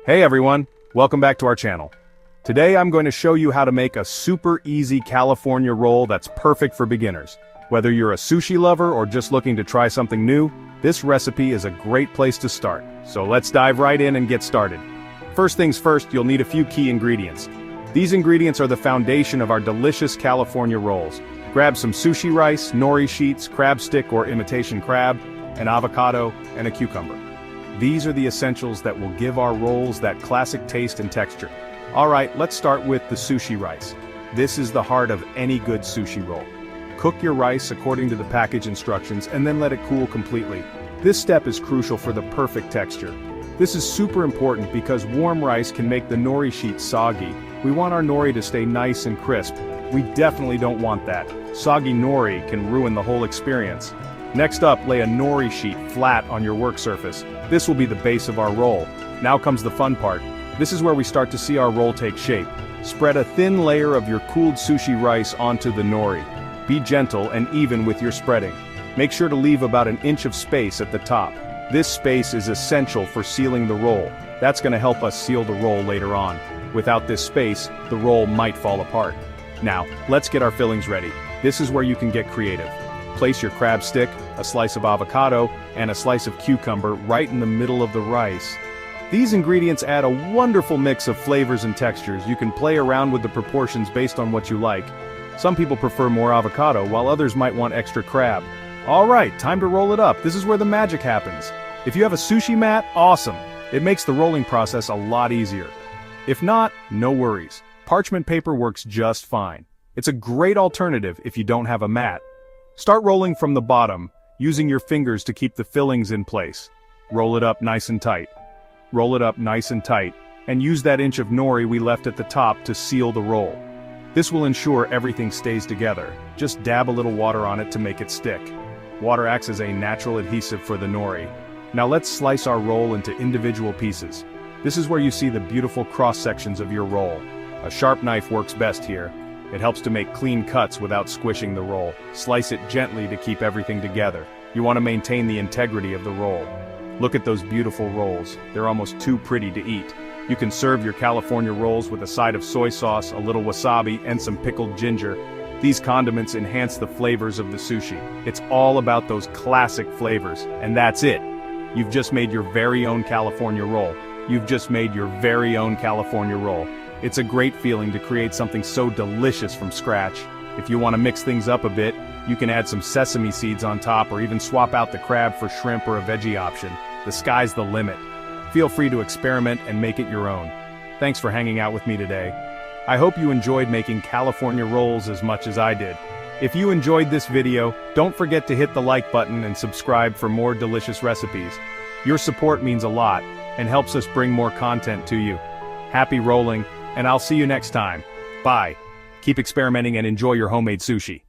Hey everyone, welcome back to our channel. Today I'm going to show you how to make a super easy California roll that's perfect for beginners. Whether you're a sushi lover or just looking to try something new, this recipe is a great place to start. So let's dive right in and get started. First things first, you'll need a few key ingredients. These ingredients are the foundation of our delicious California rolls. Grab some sushi rice, nori sheets, crab stick or imitation crab, an avocado, and a cucumber. These are the essentials that will give our rolls that classic taste and texture. Alright, let's start with the sushi rice. This is the heart of any good sushi roll. Cook your rice according to the package instructions and then let it cool completely. This step is crucial for the perfect texture. This is super important because warm rice can make the nori sheet soggy. We want our nori to stay nice and crisp. We definitely don't want that. Soggy nori can ruin the whole experience. Next up, lay a nori sheet flat on your work surface. This will be the base of our roll. Now comes the fun part. This is where we start to see our roll take shape. Spread a thin layer of your cooled sushi rice onto the nori. Be gentle and even with your spreading. Make sure to leave about an inch of space at the top. This space is essential for sealing the roll. That's going to help us seal the roll later on. Without this space, the roll might fall apart. Now, let's get our fillings ready. This is where you can get creative. Place your crab stick, a slice of avocado, and a slice of cucumber right in the middle of the rice. These ingredients add a wonderful mix of flavors and textures. You can play around with the proportions based on what you like. Some people prefer more avocado, while others might want extra crab. Alright, time to roll it up. This is where the magic happens. If you have a sushi mat, awesome. It makes the rolling process a lot easier. If not, no worries. Parchment paper works just fine. It's a great alternative if you don't have a mat. Start rolling from the bottom, using your fingers to keep the fillings in place. Roll it up nice and tight. Roll it up nice and tight, and use that inch of nori we left at the top to seal the roll. This will ensure everything stays together. Just dab a little water on it to make it stick. Water acts as a natural adhesive for the nori. Now let's slice our roll into individual pieces. This is where you see the beautiful cross-sections of your roll. A sharp knife works best here. It helps to make clean cuts without squishing the roll. Slice it gently to keep everything together. You want to maintain the integrity of the roll. Look at those beautiful rolls. They're almost too pretty to eat. You can serve your California rolls with a side of soy sauce, a little wasabi, and some pickled ginger. These condiments enhance the flavors of the sushi. It's all about those classic flavors, and that's it. You've just made your very own California roll. You've just made your very own California roll. It's a great feeling to create something so delicious from scratch. If you want to mix things up a bit, you can add some sesame seeds on top or even swap out the crab for shrimp or a veggie option. The sky's the limit. Feel free to experiment and make it your own. Thanks for hanging out with me today. I hope you enjoyed making California rolls as much as I did. If you enjoyed this video, don't forget to hit the like button and subscribe for more delicious recipes. Your support means a lot and helps us bring more content to you. Happy rolling, and I'll see you next time. Bye. Keep experimenting and enjoy your homemade sushi.